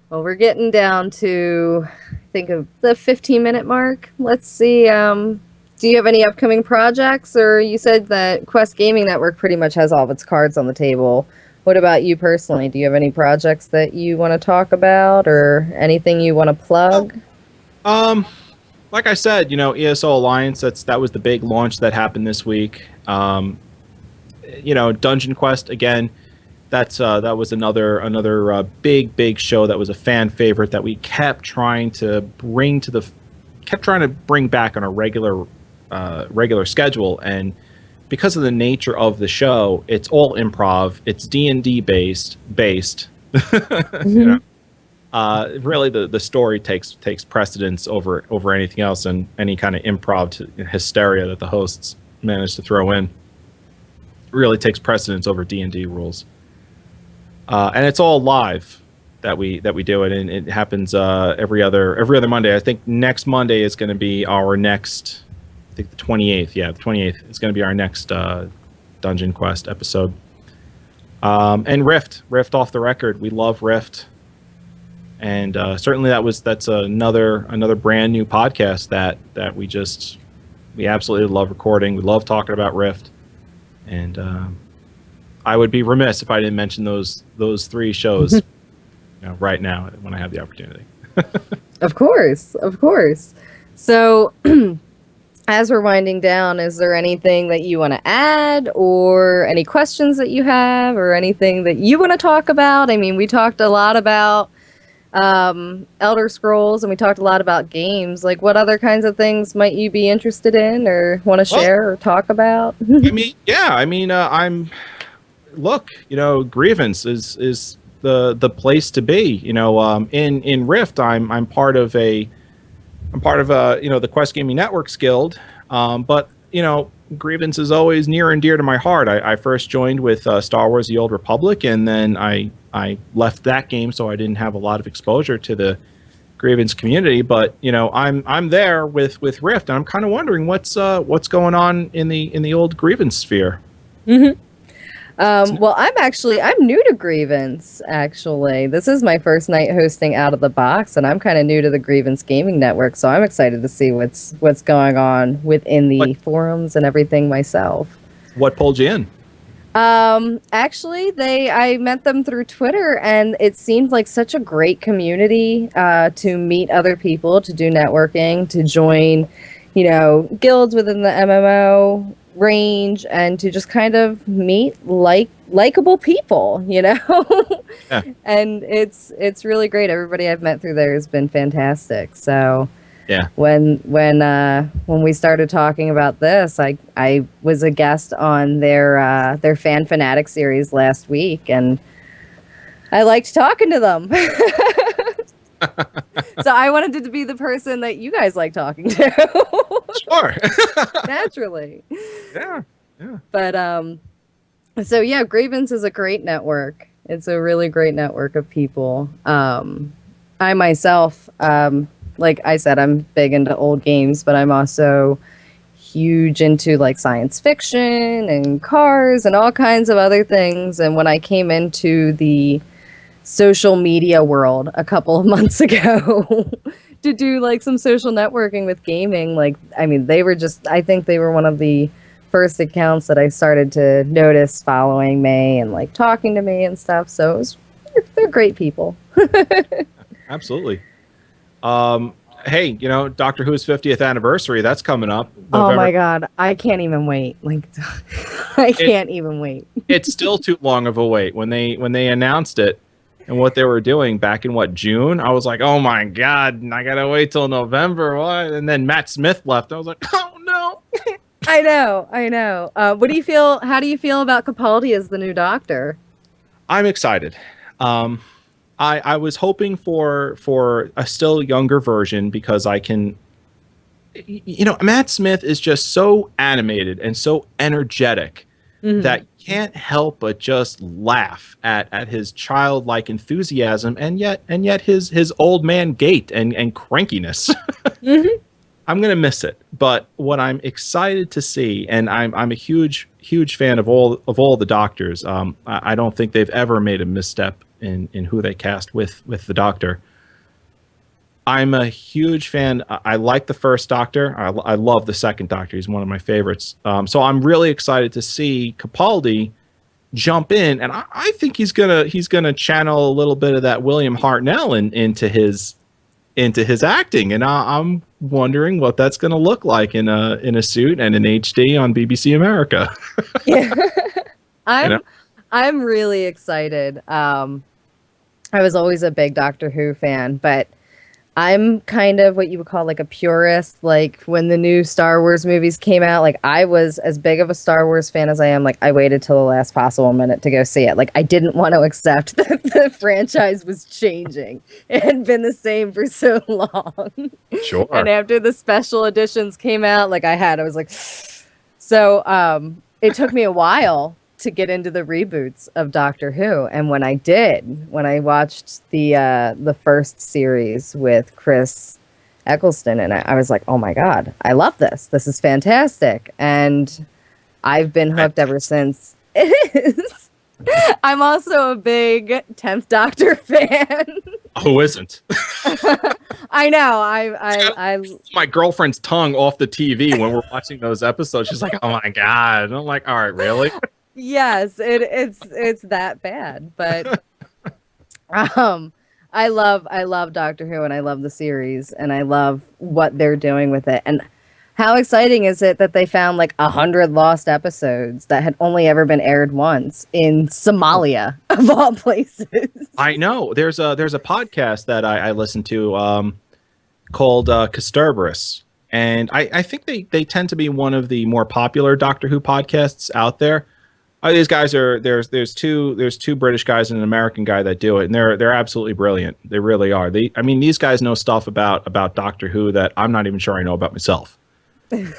S1: Well, we're getting down to, I think, of the 15-minute mark. Let's see. Do you have any upcoming projects? Or you said that Quest Gaming Network pretty much has all of its cards on the table. What about you personally? Do you have any projects that you want to talk about or anything you want to plug?
S2: Um, like I said, ESO Alliance. That was the big launch that happened this week. Dungeon Quest again. That was another big show that was a fan favorite that we kept trying to bring back on a regular schedule. And because of the nature of the show, it's all improv. It's D&D based.
S1: Mm-hmm.
S2: Really, the story takes precedence over anything else, and any kind of improv hysteria that the hosts manage to throw in really takes precedence over D&D rules. And it's all live that we do it, and it happens every other Monday. I think next Monday is going to be our next. I think the 28th. Yeah, the 28th is going to be our next Dungeon Quest episode. And Rift off the record. We love Rift, and certainly that's another brand new podcast that we absolutely love recording. We love talking about Rift, and I would be remiss if I didn't mention those three shows right now when I have the opportunity.
S1: Of course. So, as we're winding down, is there anything that you want to add, or any questions that you have, or anything that you want to talk about? I mean, we talked a lot about Elder Scrolls, and we talked a lot about games. Like, what other kinds of things might you be interested in, or want to share or talk about?
S2: Look, Grievance is the place to be. In Rift, I'm part of the Quest Gaming Networks Guild, but Grievance is always near and dear to my heart. I first joined with Star Wars: The Old Republic, and then I left that game, so I didn't have a lot of exposure to the Grievance community. But I'm there with Rift, and I'm kind of wondering what's going on in the old Grievance sphere.
S1: Mm-hmm. Well, I'm new to Grievance, actually. This is my first night hosting Out of the Box, and I'm kind of new to the Grievance Gaming Network, so I'm excited to see what's going on within the forums and everything myself.
S2: What pulled you in?
S1: Actually, I met them through Twitter, and it seemed like such a great community to meet other people, to do networking, to join, guilds within the MMO range, and to just kind of meet likable people, Yeah. And it's really great. Everybody I've met through there has been fantastic. So
S2: yeah,
S1: when we started talking about this, I was a guest on their Fan Fanatic series last week, and I liked talking to them. So I wanted to be the person that you guys like talking to.
S2: Sure.
S1: Naturally.
S2: Yeah.
S1: But so yeah, Grievance is a great network. It's a really great network of people. I myself, like I said, I'm big into old games, but I'm also huge into like science fiction and cars and all kinds of other things. And when I came into the social media world a couple of months ago to do like some social networking with gaming, I think they were one of the first accounts that I started to notice following me and like talking to me and stuff. So they're great people.
S2: Absolutely. Hey, Doctor Who's 50th anniversary, that's coming up.
S1: November. Oh my God. I can't even wait. I can't even wait.
S2: It's still too long of a wait. When they announced it, and what they were doing back in June, I was like, oh my God, I gotta wait till November. What? And then Matt Smith left. I was like, oh no.
S1: I know. What do you feel? How do you feel about Capaldi as the new Doctor?
S2: I'm excited. I was hoping for a still younger version, because I can, Matt Smith is just so animated and so energetic. Mm-hmm. That you can't help but just laugh at his childlike enthusiasm, and yet his old man gait and crankiness. Mm-hmm. I'm gonna miss it. But what I'm excited to see, and I'm a huge fan of all the Doctors. I don't think they've ever made a misstep in who they cast with the Doctor. I'm a huge fan. I like the first Doctor. I love the second Doctor. He's one of my favorites. So I'm really excited to see Capaldi jump in, and I think he's gonna channel a little bit of that William Hartnell into his acting, and I'm wondering what that's gonna look like in a suit and in HD on BBC America.
S1: Yeah.
S2: You know?
S1: I'm really excited. I was always a big Doctor Who fan, but I'm kind of what you would call like a purist. Like when the new Star Wars movies came out, like I was as big of a Star Wars fan as I am. Like I waited till the last possible minute to go see it. Like I didn't want to accept that the franchise was changing. It had been the same for so long.
S2: Sure.
S1: And after the special editions came out, like I was like, so it took me a while to get into the reboots of Doctor Who, and when I did, when I watched the first series with Chris Eccleston, and I was like, oh my god, I love this. This is fantastic, and I've been hooked ever since. It is. I'm also a big 10th Doctor fan.
S2: Who isn't?
S1: I know. I
S2: my girlfriend's tongue off the TV when we're watching those episodes. She's like, "Oh my god!" And I'm like, "All right, really?"
S1: Yes, it's that bad, but I love Doctor Who, and I love the series, and I love what they're doing with it. And how exciting is it that they found like 100 lost episodes that had only ever been aired once in Somalia, of all places?
S2: I know. There's a podcast that I listen to called Castlevania, and I think they tend to be one of the more popular Doctor Who podcasts out there. These guys there's two British guys and an American guy that do it, and they're absolutely brilliant. They really are. I mean, these guys know stuff about Doctor Who that I'm not even sure I know about myself. And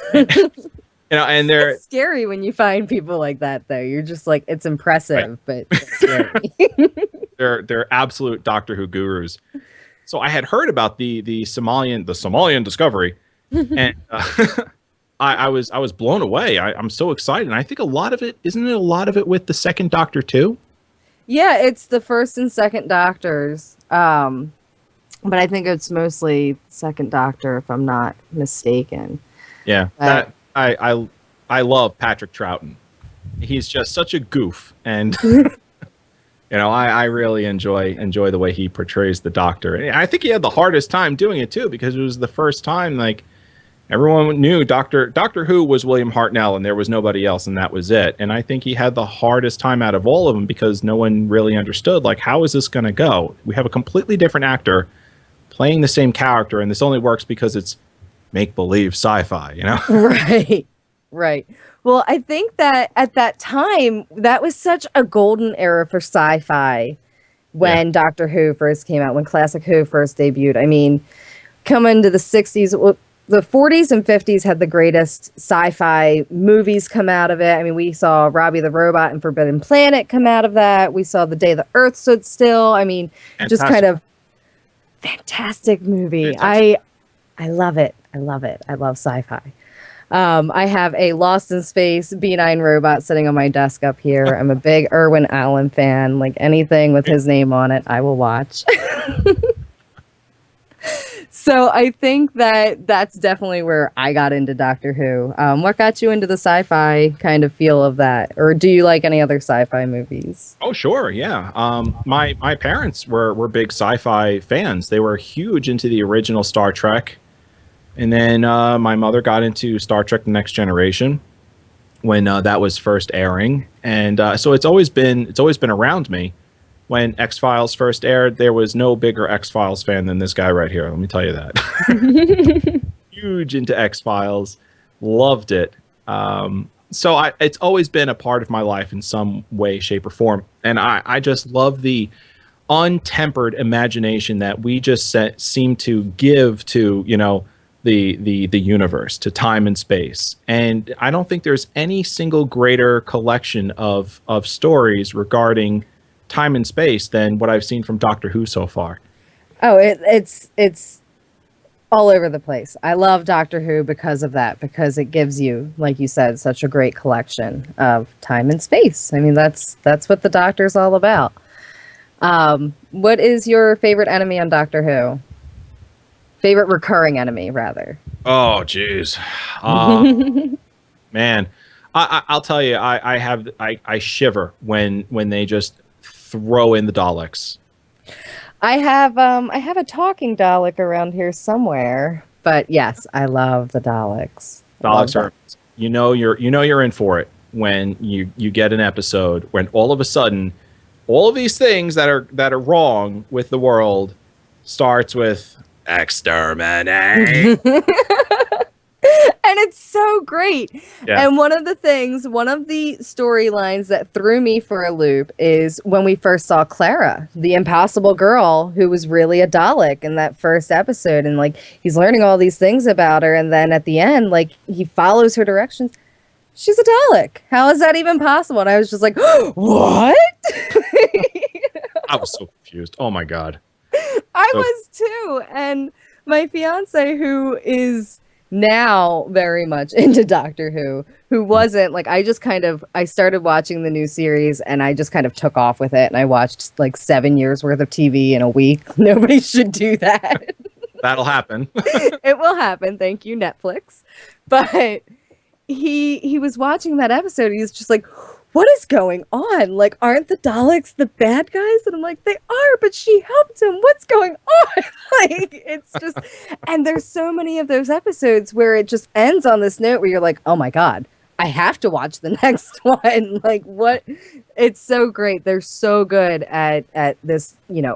S2: they're
S1: it's scary when you find people like that, though. You're just like, it's impressive, but it's scary.
S2: they're absolute Doctor Who gurus. So I had heard about the Somalian discovery, and I was blown away. I'm so excited. And I think a lot of it isn't it a lot of it with the second Doctor too?
S1: Yeah, it's the first and second Doctors. But I think it's mostly second Doctor, if I'm not mistaken.
S2: Yeah, I love Patrick Troughton. He's just such a goof, and I really enjoy the way he portrays the Doctor. And I think he had the hardest time doing it too, because it was the first time like everyone knew Doctor Who was William Hartnell, and there was nobody else, and that was it. And I think he had the hardest time out of all of them because no one really understood like how is this going to go? We have a completely different actor playing the same character, and this only works because it's make-believe sci-fi,
S1: Right. Well, I think that at that time, that was such a golden era for sci-fi when Doctor Who first came out, when Classic Who first debuted. I mean, coming to the 60s, well, the 40s and 50s had the greatest sci-fi movies come out of it. I mean, we saw Robbie the Robot and Forbidden Planet come out of that. We saw The Day the Earth Stood Still. I mean, just kind of fantastic movie. Fantastic. I love it. I love sci-fi. I have a Lost in Space B9 robot sitting on my desk up here. I'm a big Irwin Allen fan. Like anything with his name on it, I will watch. So I think that's definitely where I got into Doctor Who. What got you into the sci-fi kind of feel of that? Or do you like any other sci-fi movies?
S2: Oh, sure. Yeah. My parents were big sci-fi fans. They were huge into the original Star Trek. And then my mother got into Star Trek: The Next Generation when that was first airing, and so it's always been around me. When X-Files first aired, there was no bigger X-Files fan than this guy right here. Let me tell you that. Huge into X-Files, loved it. So it's always been a part of my life in some way, shape, or form, and I just love the untempered imagination that we just seem to give to the universe, to time and space. And I don't think there's any single greater collection of stories regarding time and space than what I've seen from Doctor Who so far.
S1: Oh, it's all over the place. I love Doctor Who because of that, because it gives you, like you said, such a great collection of time and space. I mean, that's what the Doctor's all about. What is your favorite enemy on Doctor Who? Favorite recurring enemy, rather.
S2: Oh, jeez. Man, I'll tell you, I shiver when they just throw in the Daleks.
S1: I have a talking Dalek around here somewhere, but yes, I love the Daleks. I love
S2: Daleks are, you're in for it when you get an episode when all of a sudden all of these things that are wrong with the world starts with exterminate.
S1: And it's so great.
S2: Yeah.
S1: And one of the storylines that threw me for a loop is when we first saw Clara, the impossible girl who was really a Dalek in that first episode. And like, he's learning all these things about her. And then at the end, like, he follows her directions. She's a Dalek. How is that even possible? And I was just like, what?
S2: I was so confused. Oh my God.
S1: I was too. And my fiance, who is now very much into Doctor who wasn't, like, I started watching the new series and I just kind of took off with it, and I watched like 7 years worth of TV in a week. Nobody should do that.
S2: That'll happen.
S1: It will happen. Thank you, Netflix. But he was watching that episode. He's just like, what is going on? Like, aren't the Daleks the bad guys? And I'm like, they are, but she helped him. What's going on? Like, it's just, and there's so many of those episodes where it just ends on this note where you're like, oh my God, I have to watch the next one. Like, what? It's so great. They're so good at this,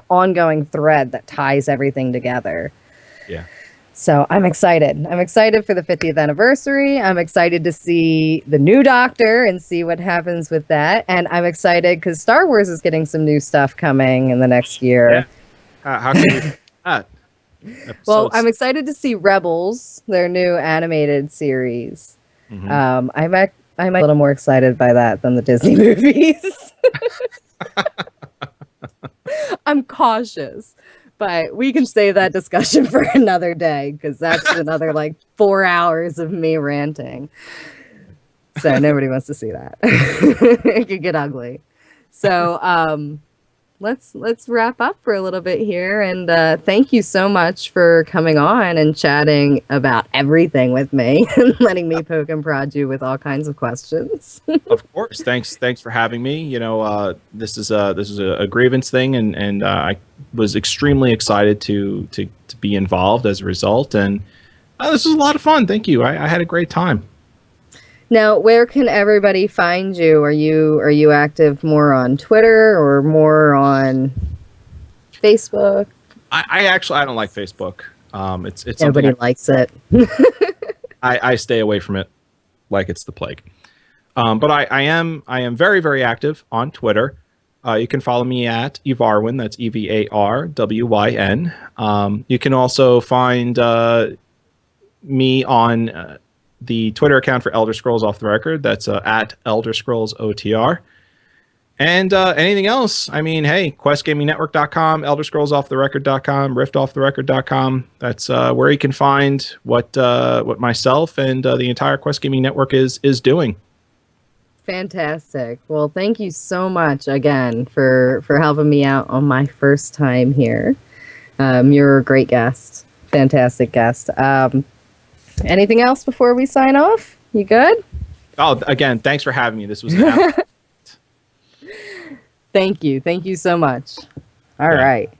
S1: ongoing thread that ties everything together.
S2: Yeah.
S1: So I'm excited. I'm excited for the 50th anniversary. I'm excited to see the new Doctor and see what happens with that. And I'm excited because Star Wars is getting some new stuff coming in the next year.
S2: Yeah. How can we do that?
S1: Well, I'm excited to see Rebels, their new animated series. Mm-hmm. I'm a little more excited by that than the Disney movies. I'm cautious. But we can save that discussion for another day, because that's another like 4 hours of me ranting. So nobody wants to see that. It could get ugly. So let's wrap up for a little bit here. And thank you so much for coming on and chatting about everything with me and letting me poke and prod you with all kinds of questions.
S2: Of course. Thanks for having me. This is a grievance thing, and I was extremely excited to be involved as a result. And this was a lot of fun. Thank you. I had a great time.
S1: Now, where can everybody find you? Are you active more on Twitter or more on Facebook?
S2: I don't like Facebook. It's
S1: nobody likes it.
S2: I stay away from it like it's the plague. But I am very, very active on Twitter. You can follow me at Ivarwyn. That's EVARWYN. You can also find me on the Twitter account for Elder Scrolls Off the Record. That's at Elder Scrolls OTR. And anything else, I mean, hey, QuestGamingNetwork.com, ElderScrollsOffTheRecord.com, RiftOffTheRecord.com. That's where you can find what myself and the entire Quest Gaming Network is doing.
S1: Fantastic. Well, thank you so much again for helping me out on my first time here. You're a great guest. Fantastic guest. Anything else before we sign off? You good?
S2: Oh, again, thanks for having me. This was
S1: Thank you. Thank you so much. All right.